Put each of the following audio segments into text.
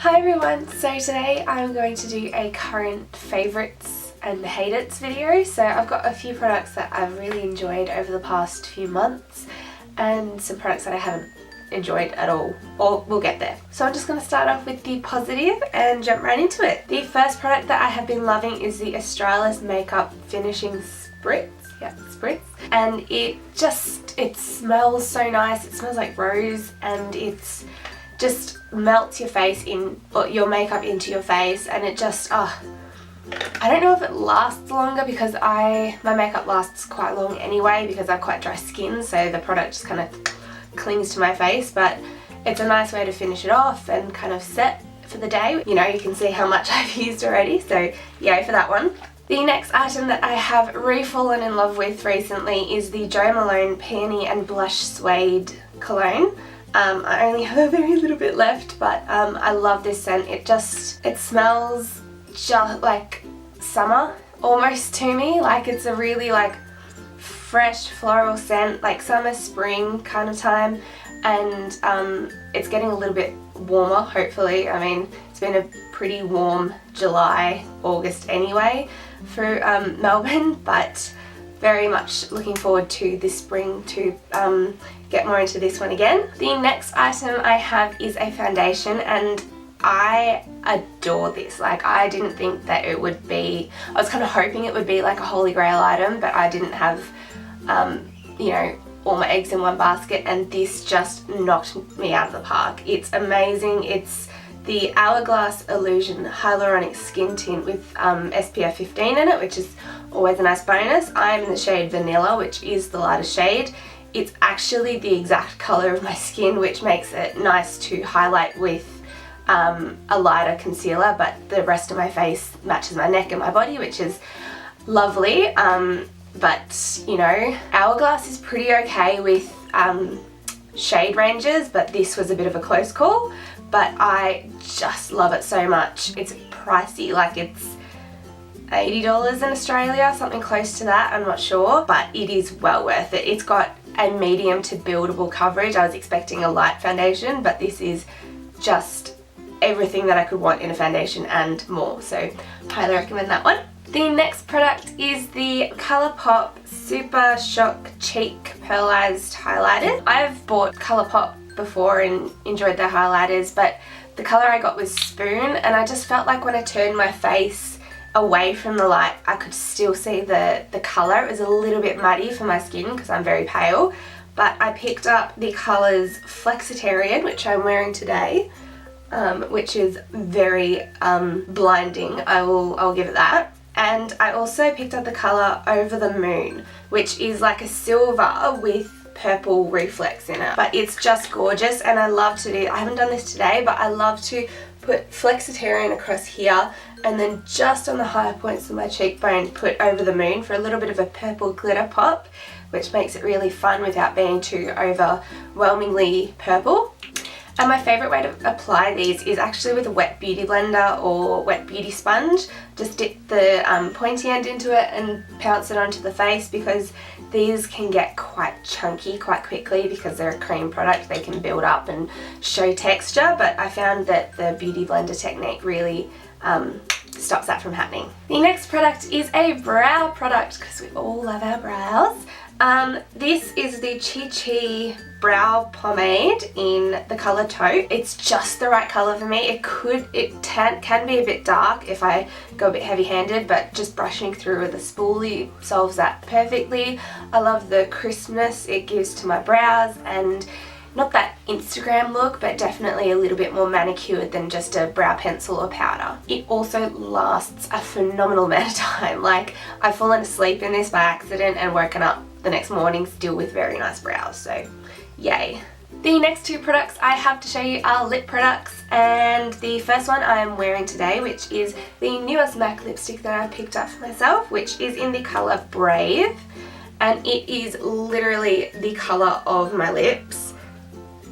Hi everyone, so today I'm going to do a current favourites and hate-its video. So I've got a few products that I've really enjoyed over the past few months and some products that I haven't enjoyed at all, or we'll get there. So I'm just going to start off with the positive and jump right into it. The first product that I have been loving is the Australis Makeup Finishing Spritz. Yeah, spritz. And it smells so nice. It smells like rose and it's just melts your face in, or your makeup into your face, and it just, I don't know if it lasts longer because my makeup lasts quite long anyway because I have quite dry skin, so the product just kind of clings to my face, but it's a nice way to finish it off and kind of set for the day. You know, you can see how much I've used already, so yay for that one. The next item that I have re-fallen in love with recently is the Malone Peony and Blush Suede Cologne. I only have a very little bit left, but I love this scent. It smells just like summer almost to me. Like it's a really like fresh floral scent, like summer, spring kind of time, and it's getting a little bit warmer hopefully. I mean, it's been a pretty warm July, August anyway for Melbourne, but very much looking forward to this spring to get more into this one again. The next item I have is a foundation, and I adore this. Like, I didn't think that it would be, I was kind of hoping it would be like a holy grail item, but I didn't have, you know, all my eggs in one basket, and this just knocked me out of the park. It's amazing. It's the Hourglass Illusion Hyaluronic Skin Tint with SPF 15 in it, which is always a nice bonus. I'm in the shade Vanilla, which is the lightest shade. It's actually the exact colour of my skin, which makes it nice to highlight with a lighter concealer, but the rest of my face matches my neck and my body, which is lovely. But, you know, Hourglass is pretty okay with shade ranges, but this was a bit of a close call. But I just love it so much. It's pricey, like it's $80 in Australia, something close to that, I'm not sure, but it is well worth it. It's got a medium to buildable coverage. I was expecting a light foundation, but this is just everything that I could want in a foundation and more, so highly recommend that one. The next product is the Colourpop Super Shock Cheek Pearlized Highlighters. I've bought Colourpop before and enjoyed their highlighters, but the colour I got was Spoon, and I just felt like when I turned my face away from the light I could still see the colour. It was a little bit muddy for my skin because I'm very pale, but I picked up the colours Flexitarian, which I'm wearing today, which is very blinding. I'll give it that. And I also picked up the colour Over the Moon, which is like a silver with purple reflex in it, but it's just gorgeous. And I love to do, I haven't done this today, but I love to put Flexitarian across here and then just on the higher points of my cheekbone put Over the Moon for a little bit of a purple glitter pop, which makes it really fun without being too overwhelmingly purple. And my favourite way to apply these is actually with a wet beauty blender or wet beauty sponge. Just dip the pointy end into it and pounce it onto the face, because these can get quite chunky quite quickly because they're a cream product. They can build up and show texture, but I found that the beauty blender technique really stops that from happening. The next product is a brow product because we all love our brows. This is the Chi Chi Brow Pomade in the colour Taupe. It's just the right colour for me. It can be a bit dark if I go a bit heavy-handed, but just brushing through with a spoolie solves that perfectly. I love the crispness it gives to my brows, and not that Instagram look, but definitely a little bit more manicured than just a brow pencil or powder. It also lasts a phenomenal amount of time. Like, I've fallen asleep in this by accident and woken up the next morning still with very nice brows, so yay. The next two products I have to show you are lip products, and the first one I am wearing today, which is the newest MAC lipstick that I picked up for myself, which is in the colour Brave, and it is literally the colour of my lips.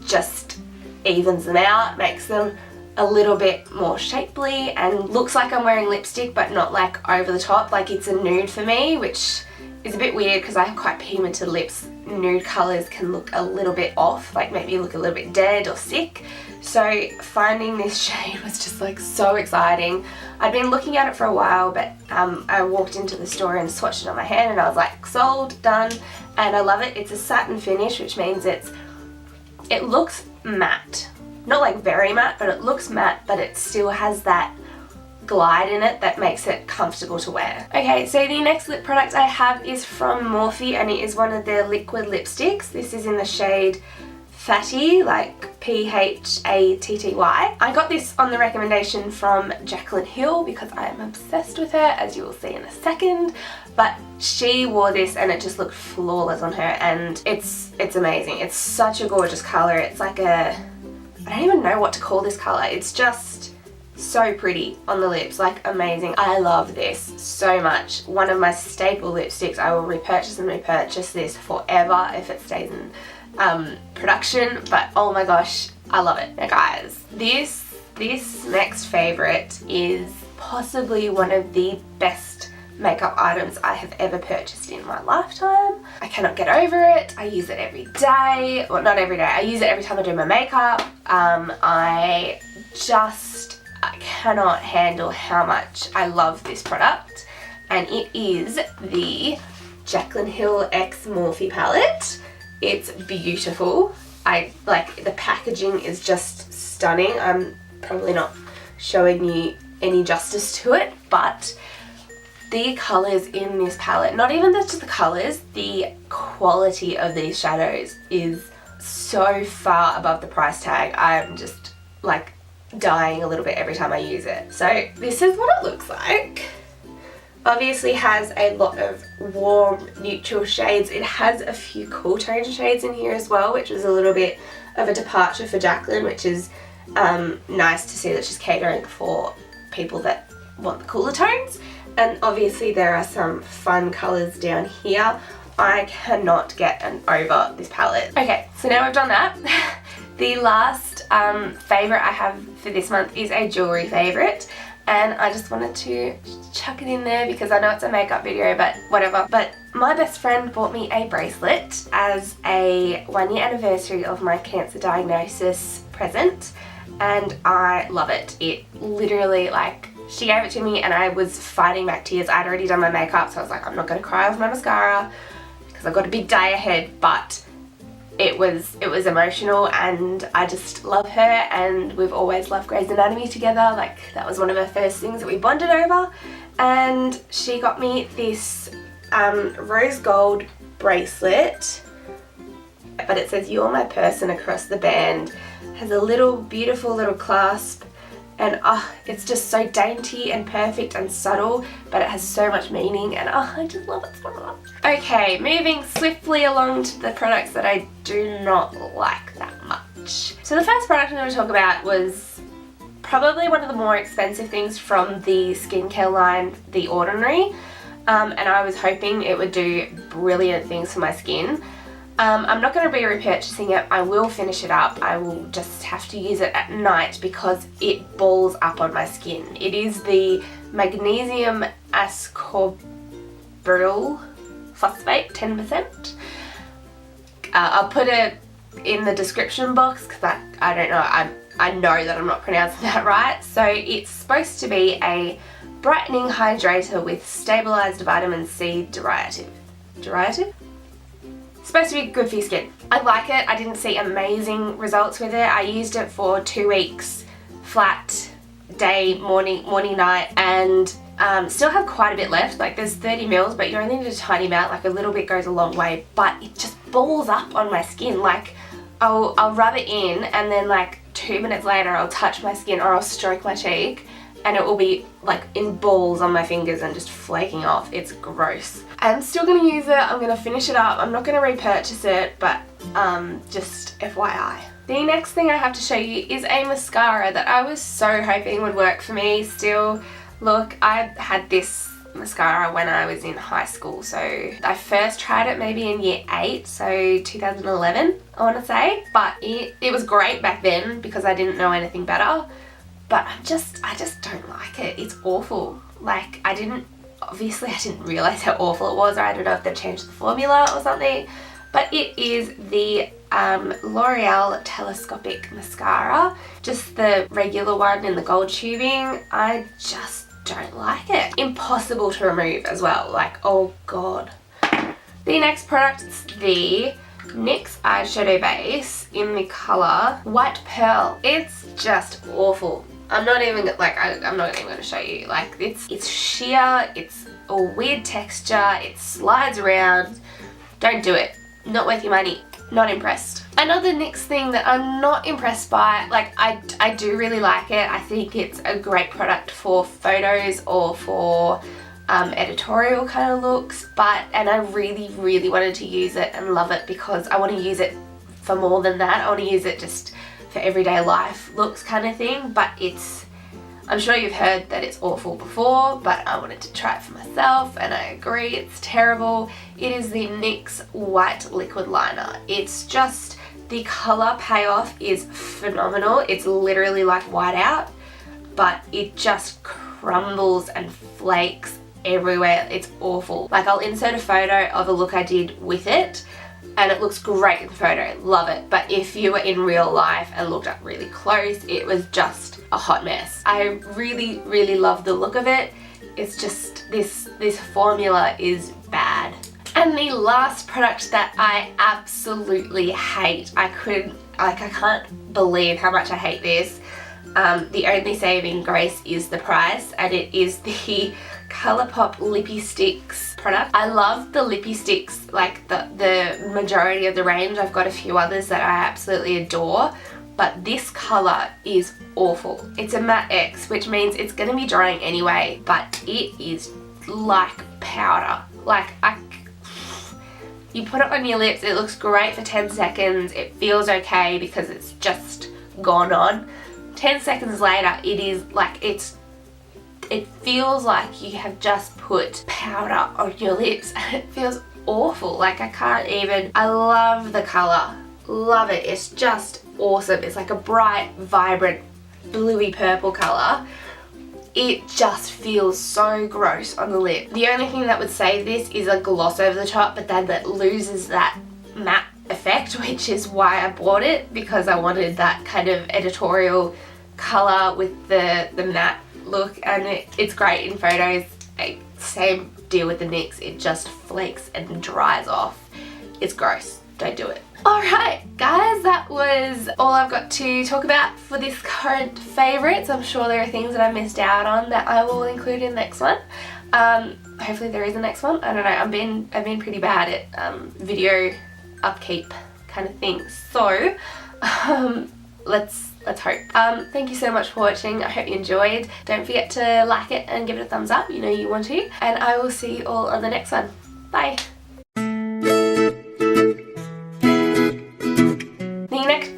Just evens them out, makes them a little bit more shapely, and looks like I'm wearing lipstick but not like over the top. Like, it's a nude for me, which is a bit weird because I have quite pigmented lips. Nude colours can look a little bit off, like maybe look a little bit dead or sick. So finding this shade was just like so exciting. I'd been looking at it for a while, but I walked into the store and swatched it on my hand and I was like, sold, done, and I love it. It's a satin finish, which means it looks matte. Not like very matte, but it looks matte, but it still has that glide in it that makes it comfortable to wear. Okay, so the next lip product I have is from Morphe, and it is one of their liquid lipsticks. This is in the shade Phatty, like Phatty. I got this on the recommendation from Jaclyn Hill because I am obsessed with her, as you will see in a second. But she wore this and it just looked flawless on her, and it's amazing. It's such a gorgeous colour. It's like a, I don't even know what to call this colour. It's just so pretty on the lips, like amazing. I love this so much. One of my staple lipsticks. I will repurchase and repurchase this forever if it stays in production, but oh my gosh, I love it. Now guys, this next favourite is possibly one of the best makeup items I have ever purchased in my lifetime. I cannot get over it. I use it every day. Well, not every day. I use it every time I do my makeup. I cannot handle how much I love this product, and it is the Jaclyn Hill X Morphe palette. It's beautiful. The packaging is just stunning. I'm probably not showing you any justice to it, but the colours in this palette, not even just the colours, the quality of these shadows is so far above the price tag. I'm just like dying a little bit every time I use it. So this is what it looks like. Obviously has a lot of warm neutral shades. It has a few cool tone shades in here as well, which was a little bit of a departure for Jaclyn, which is nice to see that she's catering for people that want the cooler tones. And obviously there are some fun colours down here. I cannot get over this palette. Okay, so now we've done that. The last favourite I have for this month is a jewellery favourite, and I just wanted to chuck it in there because I know it's a makeup video, but whatever. But my best friend bought me a bracelet as a 1-year anniversary of my cancer diagnosis present, and I love it. It literally, like, she gave it to me and I was fighting back tears. I'd already done my makeup, so I was like, I'm not going to cry off my mascara because I've got a big day ahead, but it was emotional, and I just love her, and we've always loved Grey's Anatomy together. Like, that was one of her first things that we bonded over, and she got me this rose gold bracelet, but it says "You're my person" across the band. It has a little beautiful little clasp, and it's just so dainty and perfect and subtle, but it has so much meaning, and I just love it so much. Okay, moving swiftly along to the products that I do not like that much. So the first product I'm going to talk about was probably one of the more expensive things from the skincare line, The Ordinary, and I was hoping it would do brilliant things for my skin. I'm not going to be repurchasing it. I will finish it up. I will just have to use it at night because it balls up on my skin. It is the Magnesium Ascorbyl Phosphate 10%. I'll put it in the description box because I don't know. I know that I'm not pronouncing that right. So it's supposed to be a brightening hydrator with stabilized vitamin C derivative. Supposed to be good for your skin. I like it. I didn't see amazing results with it. I used it for 2 weeks, flat, day, morning, night, and still have quite a bit left. Like, there's 30 mils, but you only need a tiny amount. Like, a little bit goes a long way, but it just balls up on my skin. Like, I'll rub it in, and then like 2 minutes later I'll touch my skin or I'll stroke my cheek, and it will be like in balls on my fingers and just flaking off. It's gross. I'm still going to use it. I'm going to finish it up. I'm not going to repurchase it, but just FYI. The next thing I have to show you is a mascara that I was so hoping would work for me still. Look, I had this mascara when I was in high school, so I first tried it maybe in year 8, so 2011 I want to say, but it was great back then because I didn't know anything better. But I just don't like it. It's awful. Like, obviously I didn't realise how awful it was, or I don't know if they changed the formula or something. But it is the L'Oreal Telescopic mascara, just the regular one in the gold tubing. I just don't like it. Impossible to remove as well, like, oh god. The next product is the NYX eyeshadow base in the colour White Pearl. It's just awful. I'm not even going to show you. Like, it's sheer, it's a weird texture, it slides around. Don't do it. Not worth your money. Not impressed. Another NYX thing that I'm not impressed by, like, I do really like it. I think it's a great product for photos or for editorial kind of looks, and I really wanted to use it and love it because I want to use it for more than that. I want to use it just for everyday life looks kind of thing, but I'm sure you've heard that it's awful before, but I wanted to try it for myself and I agree it's terrible. It is the NYX White Liquid Liner. It's just, the colour payoff is phenomenal. It's literally like whiteout, but it just crumbles and flakes everywhere. It's awful. Like, I'll insert a photo of a look I did with it and it looks great in the photo, love it, but if you were in real life and looked up really close, it was just a hot mess. I really love the look of it. It's just, this formula is bad. And the last product that I absolutely hate, I can't believe how much I hate this. The only saving grace is the price, and it is the Colourpop Lippie Stix product. I love the Lippie Stix, like the majority of the range. I've got a few others that I absolutely adore, but this colour is awful. It's a matte X, which means it's going to be drying anyway, but it is like powder. Like, you put it on your lips, it looks great for 10 seconds, it feels okay because it's just gone on. 10 seconds later, it is like, it feels like you have just put powder on your lips and it feels awful. Like, I love the colour, love it, it's just awesome. It's like a bright, vibrant, bluey purple colour. It just feels so gross on the lip. The only thing that would save this is a gloss over the top, but then that loses that matte effect, which is why I bought it, because I wanted that kind of editorial colour with the matte look, and it's great in photos. Same deal with the NYX, it just flakes and dries off. It's gross, don't do it. Alright guys, that was all I've got to talk about for this current favourites. I'm sure there are things that I missed out on that I will include in the next one. Hopefully there is a next one. I don't know, I've been pretty bad at video upkeep kind of things. So let's hope. Thank you so much for watching. I hope you enjoyed. Don't forget to like it and give it a thumbs up, you know you want to. And I will see you all on the next one. Bye. The next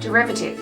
derivative